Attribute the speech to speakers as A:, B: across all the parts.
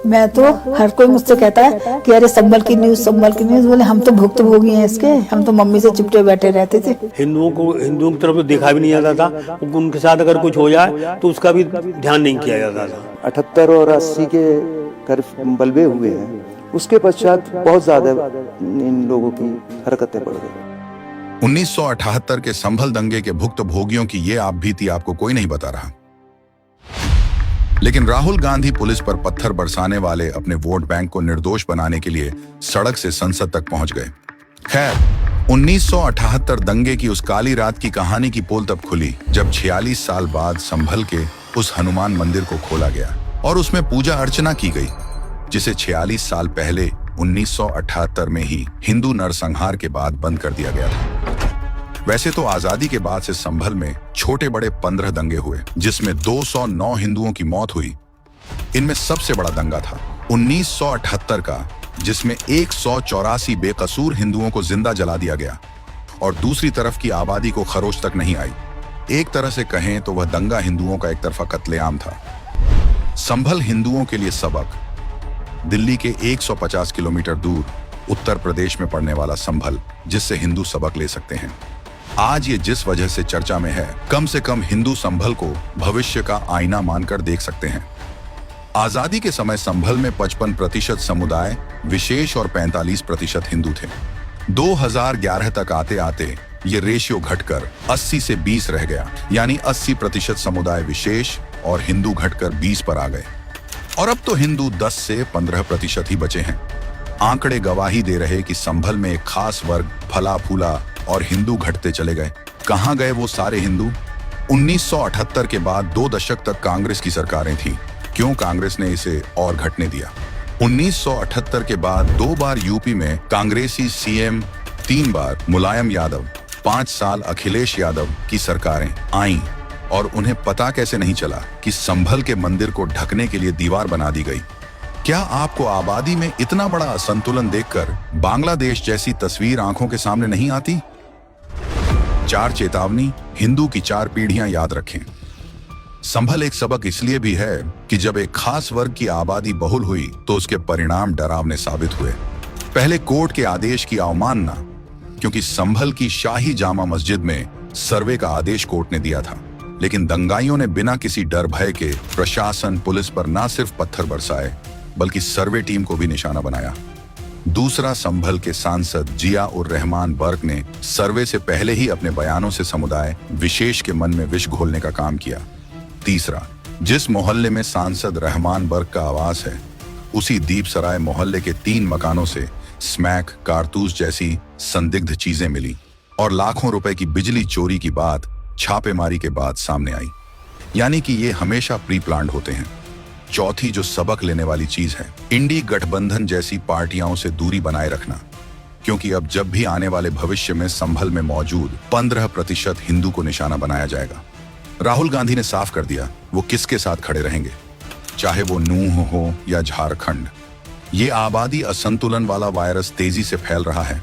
A: मैं तो हर कोई मुझसे कहता है कि अरे संभल की न्यूज बोले हम तो भुक्तभोगी हैं इसके, हम तो मम्मी से चिपटे बैठे रहते थे।
B: हिंदुओं की तरफ तो देखा भी नहीं जाता था, उनके साथ अगर कुछ हो जाए तो उसका भी ध्यान नहीं किया जाता था।
C: 78 और 80 के करीब बलवे हुए हैं, उसके पश्चात बहुत ज्यादा इन लोगों की हरकतें बढ़ गई।
D: 1978 के संभल दंगे के भुक्तभोगियों की ये आप बीती आपको कोई नहीं बता रहा, लेकिन राहुल गांधी पुलिस पर पत्थर बरसाने वाले अपने वोट बैंक को निर्दोष बनाने के लिए सड़क से संसद तक पहुंच गए। खैर, 1978 दंगे की उस काली रात की कहानी की पोल तब खुली जब 46 साल बाद संभल के उस हनुमान मंदिर को खोला गया और उसमें पूजा अर्चना की गई, जिसे 46 साल पहले 1978 में ही हिंदू नरसंहार के बाद बंद कर दिया गया था। वैसे तो आजादी के बाद से संभल में छोटे बड़े 15 दंगे हुए, जिसमें 209 हिंदुओं की मौत हुई। इनमें सबसे बड़ा दंगा था 1978 का, जिसमें 184 बेकसूर हिंदुओं को जिंदा जला दिया गया और दूसरी तरफ की आबादी को खरोच तक नहीं आई। एक तरह से कहें तो वह दंगा हिंदुओं का एक तरफा कत्लेआम था। संभल हिंदुओं के लिए सबक। दिल्ली के 150 किलोमीटर दूर उत्तर प्रदेश में पड़ने वाला संभल, जिससे हिंदू सबक ले सकते हैं। आज ये जिस वजह से चर्चा में है, कम से कम हिंदू संभल को भविष्य का आईना मानकर देख सकते हैं। आजादी के समय संभल में 55% समुदाय विशेष और 45% हिंदू थे। 2011 तक आते आते ये रेशियो घटकर 80 से 20 रह गया, यानी 80% समुदाय विशेष और हिंदू घटकर 20 पर आ गए। और अब तो हिंदू 10 से 15% ही बचे हैं। आंकड़े गवाही दे रहे कि संभल में एक खास वर्ग फला फूला और हिंदू घटते चले गए। कहां गए वो सारे हिंदू? 1978 के बाद 2 दशक तक कांग्रेस की सरकारें थीं। क्यों कांग्रेस ने इसे और घटने दिया? 1978 के बाद 2 बार यूपी में कांग्रेसी सीएम, 3 बार मुलायम यादव, 5 साल अखिलेश यादव की सरकारें आईं और उन्हें पता कैसे नहीं चला कि संभल के मंदिर को ढकने के लिए दीवार बना दी गई। क्या आपको आबादी में इतना बड़ा असंतुलन देखकर बांग्लादेश जैसी तस्वीर आंखों के सामने नहीं आती? 4 चेतावनी, हिंदू की 4 पीढ़ियां याद रखें। संभल एक सबक इसलिए भी है कि जब एक खास वर्ग की आबादी बहुल हुई तो उसके परिणाम डरावने साबित हुए। पहले कोर्ट के आदेश की अवमानना, क्योंकि संभल की शाही जामा मस्जिद में सर्वे का आदेश कोर्ट ने दिया था, लेकिन दंगाइयों ने बिना किसी डर भय के प्रशासन पुलिस पर न सिर्फ पत्थर बरसाए बल्कि सर्वे टीम को भी निशाना बनाया। दूसरा, संभल के सांसद जिया उर रहमान बर्क ने सर्वे से पहले ही अपने बयानों से समुदाय विशेष के मन में विष घोलने का काम किया। तीसरा, जिस मोहल्ले में सांसद रहमान बर्क का आवास है, उसी दीपसराय मोहल्ले के 3 मकानों से स्मैक, कारतूस जैसी संदिग्ध चीजें मिली और लाखों रुपए की बिजली चोरी की बात छापेमारी के बाद सामने आई। यानी कि ये हमेशा प्री प्लान्ड होते हैं। चौथी जो सबक लेने वाली चीज है, इंडी गठबंधन जैसी पार्टियों से दूरी बनाए रखना, क्योंकि अब जब भी आने वाले भविष्य में संभल में मौजूद 15% हिंदू को निशाना बनाया जाएगा। राहुल गांधी ने साफ कर दिया वो किसके साथ खड़े रहेंगे, चाहे वो नूह हो या झारखंड। ये आबादी असंतुलन वाला वायरस तेजी से फैल रहा है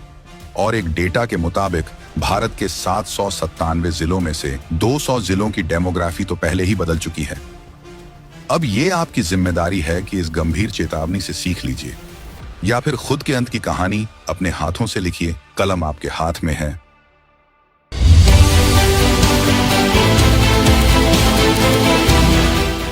D: और एक डेटा के मुताबिक भारत के 797 जिलों में से 200 जिलों की डेमोग्राफी तो पहले ही बदल चुकी है। अब ये आपकी जिम्मेदारी है कि इस गंभीर चेतावनी से सीख लीजिए या फिर खुद के अंत की कहानी अपने हाथों से लिखिए। कलम आपके हाथ में है।